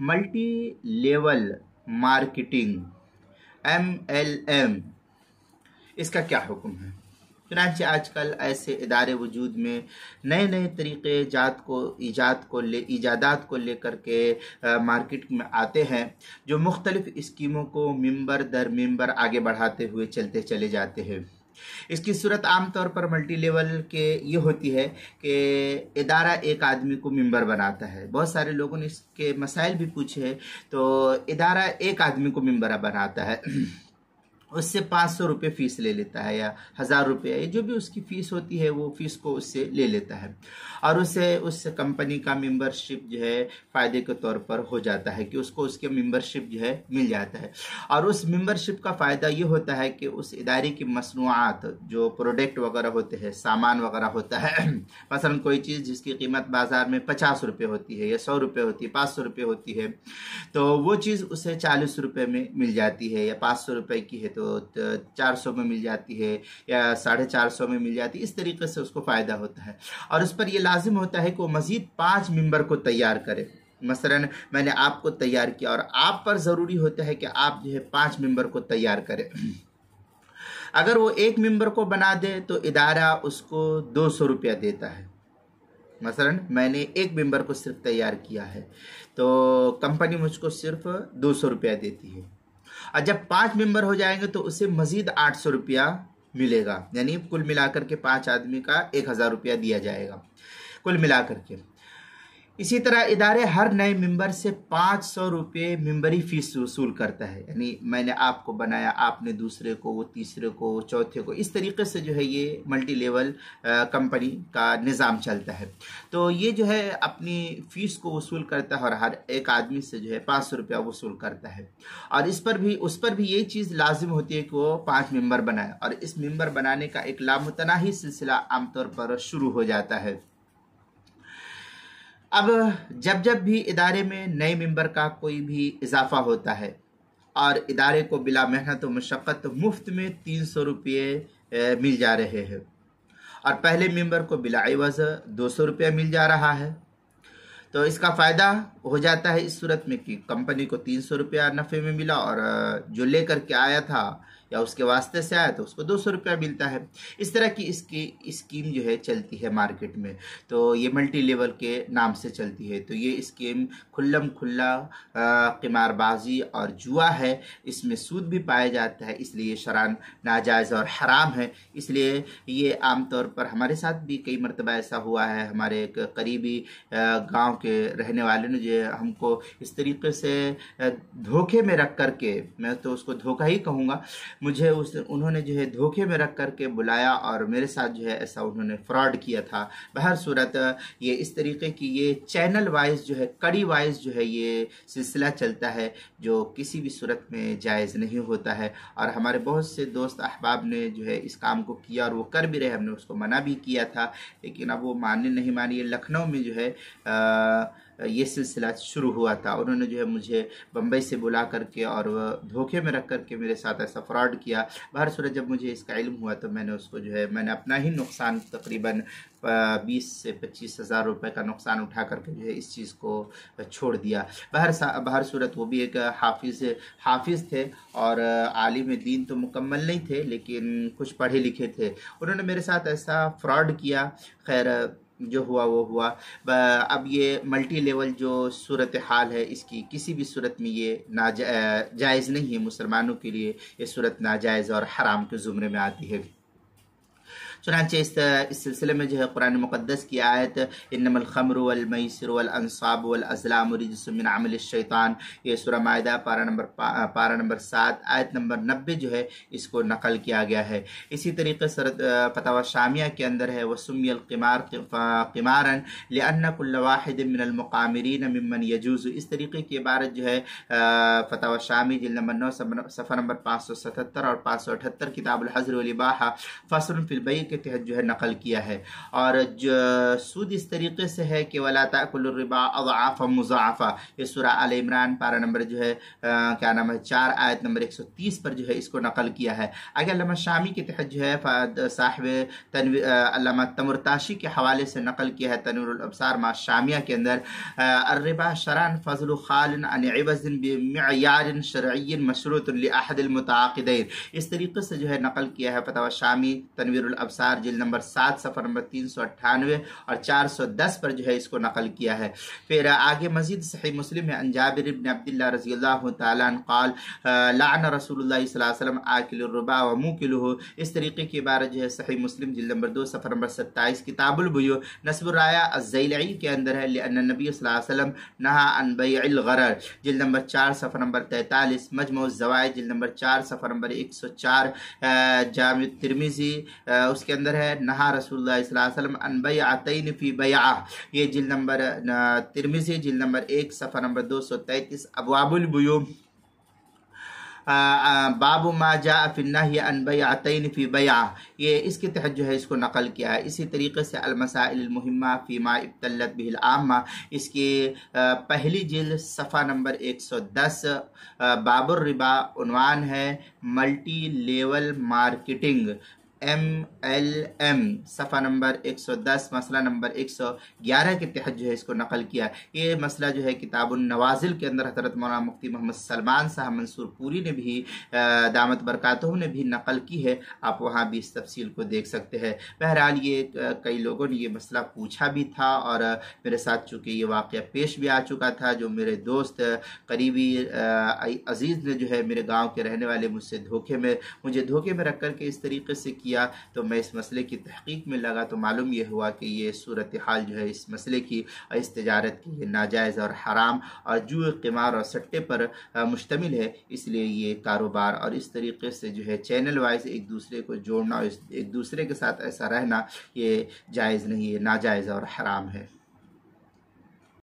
Multi level marketing MLM، اس کا کیا حکم ہے؟ چنانچہ آج کل ایسے ادارے وجود میں نئے نئے طریقے ایجادات کو لے کر کے مارکیٹ میں آتے ہیں، جو مختلف اسکیموں کو ممبر در ممبر آگے بڑھاتے ہوئے چلتے چلے جاتے ہیں۔ اس کی صورت عام طور پر ملٹی لیول کے یہ ہوتی ہے کہ ادارہ ایک آدمی کو ممبر بناتا ہے۔ بہت سارے لوگوں نے اس کے مسائل بھی پوچھے ہیں، تو ادارہ ایک آدمی کو ممبر بناتا ہے، اس سے 500 روپے فیس لے لیتا ہے یا 1000 روپے، جو بھی اس کی فیس ہوتی ہے وہ فیس کو اس سے لے لیتا ہے، اور اس کمپنی کا ممبرشپ جو ہے فائدے کے طور پر ہو جاتا ہے کہ اس کو اس کے ممبرشپ جو ہے مل جاتا ہے۔ اور اس ممبرشپ کا فائدہ یہ ہوتا ہے کہ اس ادارے کی مصنوعات، جو پروڈکٹ وغیرہ ہوتے ہیں، سامان وغیرہ ہوتا ہے، مثلا کوئی چیز جس کی قیمت بازار میں 50 روپے ہوتی ہے یا 100 روپے ہوتی ہے، 500 روپے ہوتی ہے، تو وہ چیز اسے 40 روپے میں مل جاتی ہے، یا 500 روپے کی ہے تو 400 میں مل جاتی ہے یا 450 میں مل جاتی ہے۔ اس طریقے سے اس کو فائدہ ہوتا ہے، اور اس پر یہ لازم ہوتا ہے کہ وہ مزید 5 ممبر کو تیار کرے۔ مثلا میں نے آپ کو تیار کیا، اور آپ پر ضروری ہوتا ہے کہ آپ جو ہے 5 ممبر کو تیار کرے۔ اگر وہ ایک ممبر کو بنا دے تو ادارہ اس کو 200 روپیہ دیتا ہے۔ مثلا میں نے ایک ممبر کو صرف تیار کیا ہے تو کمپنی مجھ کو صرف 200 روپیہ دیتی ہے، اور جب 5 ممبر ہو جائیں گے تو اسے مزید 800 روپیہ ملے گا، یعنی کل ملا کر کے 5 آدمی کا 1000 روپیہ دیا جائے گا کل ملا کر کے۔ اسی طرح ادارے ہر نئے ممبر سے 500 روپے ممبری فیس وصول کرتا ہے، یعنی میں نے آپ کو بنایا، آپ نے دوسرے کو، وہ تیسرے کو، وہ چوتھے کو، اس طریقے سے جو ہے یہ ملٹی لیول کمپنی کا نظام چلتا ہے۔ تو یہ جو ہے اپنی فیس کو وصول کرتا ہے، اور ہر ایک آدمی سے جو ہے 500 روپیہ وصول کرتا ہے، اور اس پر بھی یہ چیز لازم ہوتی ہے کہ وہ 5 ممبر بنائے، اور اس ممبر بنانے کا ایک لامتناہی سلسلہ عام طور پر شروع ہو جاتا ہے۔ اب جب بھی ادارے میں نئے ممبر کا کوئی بھی اضافہ ہوتا ہے، اور ادارے کو بلا محنت و مشقت مفت میں 300 روپے مل جا رہے ہیں، اور پہلے ممبر کو بلا عوض 200 روپے مل جا رہا ہے، تو اس کا فائدہ ہو جاتا ہے اس صورت میں کہ کمپنی کو 300 روپیہ نفع میں ملا، اور جو لے کر کے آیا تھا یا اس کے واسطے سے آیا تو اس کو 200 روپیہ ملتا ہے۔ اس طرح کی اس کی اسکیم جو ہے چلتی ہے مارکیٹ میں، تو یہ ملٹی لیول کے نام سے چلتی ہے۔ تو یہ اسکیم کھلم کھلا قمار بازی اور جوا ہے، اس میں سود بھی پایا جاتا ہے، اس لیے شرعاً ناجائز اور حرام ہے۔ اس لیے یہ عام طور پر ہمارے ساتھ بھی کئی مرتبہ ایسا ہوا ہے، ہمارے ایک قریبی گاؤں کے رہنے والے نے جو ہم کو اس طریقے سے دھوکے میں رکھ کر کے، میں تو اس کو دھوکہ ہی کہوں گا، انہوں نے جو ہے دھوکے میں رکھ کر کے بلایا، اور میرے ساتھ جو ہے ایسا انہوں نے فراڈ کیا تھا۔ بہر صورت یہ اس طریقے کی یہ چینل وائز جو ہے، کڑی وائز جو ہے یہ سلسلہ چلتا ہے، جو کسی بھی صورت میں جائز نہیں ہوتا ہے، اور ہمارے بہت سے دوست احباب نے جو ہے اس کام کو کیا، اور وہ کر بھی رہے، ہم نے اس کو منع بھی کیا تھا، لیکن اب وہ ماننے نہیں مانی۔ یہ لکھنؤ میں جو ہے یہ سلسلہ شروع ہوا تھا، انہوں نے جو ہے مجھے بمبئی سے بلا کر کے اور دھوکے میں رکھ کر کے میرے ساتھ ایسا فراڈ کیا۔ بہر صورت جب مجھے اس کا علم ہوا تو میں نے اس کو جو ہے، میں نے اپنا ہی نقصان تقریباً 20 سے 25 ہزار روپے کا نقصان اٹھا کر کے جو ہے اس چیز کو چھوڑ دیا۔ بہر صورت وہ بھی ایک حافظ تھے، اور عالم دین تو مکمل نہیں تھے لیکن کچھ پڑھے لکھے تھے، انہوں نے میرے ساتھ ایسا فراڈ کیا۔ خیر جو ہوا وہ ہوا۔ اب یہ ملٹی لیول جو صورتحال ہے، اس کی کسی بھی صورت میں یہ جائز نہیں ہے، مسلمانوں کے لیے یہ صورت ناجائز اور حرام کے زمرے میں آتی ہے۔ چنانچہ اس سلسلے میں جو ہے قرآن مقدس کی آیت انما الخمر والمیسر والانصاب والازلام رجس من عمل الشیطان، یہ سورہ مائدہ پارہ نمبر 7 آیت نمبر 90 جو ہے اس کو نقل کیا گیا ہے۔ اسی طریقے سے فتاوی شامیہ کے اندر ہے وسمی القمار قمارا لأن كل واحد من المقامرین ممن يجوز، اس طریقے کی عبارت جو ہے فتاوی شامی جلد نمبر 9 صفحہ نمبر 577 اور 578 کتاب الحظر والاباحہ، فصل فی البیع کے تحت جو ہے نقل کیا ہے۔ اور سود اس طریقے سے ہے کہ وَلَا تَأْكُلُوا الرِّبَا أَضْعَافًا مُضَاعَفًا، یہ سورہ آل عمران پارہ نمبر جو ہے 4 آیت نمبر 130 پر جو ہے اس کو نقل کیا ہے۔ اگر علامہ شامی کے تحت جو ہے صاحب علامہ تمرتاشی کے حوالے سے نقل کیا ہے تنویر الابصار مع شامیہ کے اندر، الربا شرعاً فضل خال عن عوض بمعیار شرعی مشروط لأحد المتعاقدین، اس طریقے سے جو ہے نقل کیا ہے فتاوی شامی تنویر الابصار جلد نمبر 7 صفحہ نمبر 398 اور 410 پر جو ہے اس کو نقل کیا ہے۔ پھر آگے مزید صحیح مسلم میں عن جابر بن عبداللہ رضی اللہ تعالیٰ عنہ قال لعن رسول اللہ صلی اللہ علیہ وسلم آکل الربا وموکلہ، اس طریقے کی عبارت جو ہے صحیح مسلم جلد نمبر 2 صفحہ نمبر 27 کتاب البیوع نصب الرایا الزیلعی کے اندر ہے، لأن النبی صلی اللہ علیہ وسلم نہا عن بیع الغرر جلد نمبر 4 صفحہ نمبر 43، مجموع الزوائد جلد نمبر 4 صفحہ نمبر 104، جامع ترمذی اس کے اندر ہے نہا رسول اللہ صلی اللہ علیہ وسلم عن بیعتین فی بیعہ، یہ جلد نمبر ترمذی جلد نمبر 1 صفحہ نمبر 233، ابواب البیوع باب ما جاء فی النہی عن بیعتین فی بیعہ، یہ اس کے تحت جو ہے اس کو نقل کیا ہے۔ اسی طریقے سے المسائل المہمہ فیما ابتلت بہ العامہ، اس کی پہلی جلد صفحہ نمبر 110، باب الربا عنوان ہے ملٹی لیول مارکیٹنگ MLM، صفحہ نمبر 110 مسئلہ نمبر 111 کے تحت جو ہے اس کو نقل کیا۔ یہ مسئلہ جو ہے کتاب النوازل کے اندر حضرت مولانا مفتی محمد سلمان صاحب منصور پوری نے بھی دامت برکاتہ نے بھی نقل کی ہے، آپ وہاں بھی اس تفصیل کو دیکھ سکتے ہیں۔ بہرحال یہ کئی لوگوں نے یہ مسئلہ پوچھا بھی تھا اور میرے ساتھ چونکہ یہ واقعہ پیش بھی آ چکا تھا، جو میرے دوست قریبی عزیز نے جو ہے میرے گاؤں کے رہنے والے مجھے دھوکے میں رکھ کر کے اس طریقے سے کیا، تو میں اس مسئلے کی تحقیق میں لگا تو معلوم یہ ہوا کہ یہ صورتحال جو ہے اس مسئلے کی اور اس تجارت کی یہ ناجائز اور حرام اور جوئے قمار اور سٹے پر مشتمل ہے، اس لیے یہ کاروبار اور اس طریقے سے جو ہے چینل وائز ایک دوسرے کو جوڑنا اور ایک دوسرے کے ساتھ ایسا رہنا یہ جائز نہیں ہے، ناجائز اور حرام ہے۔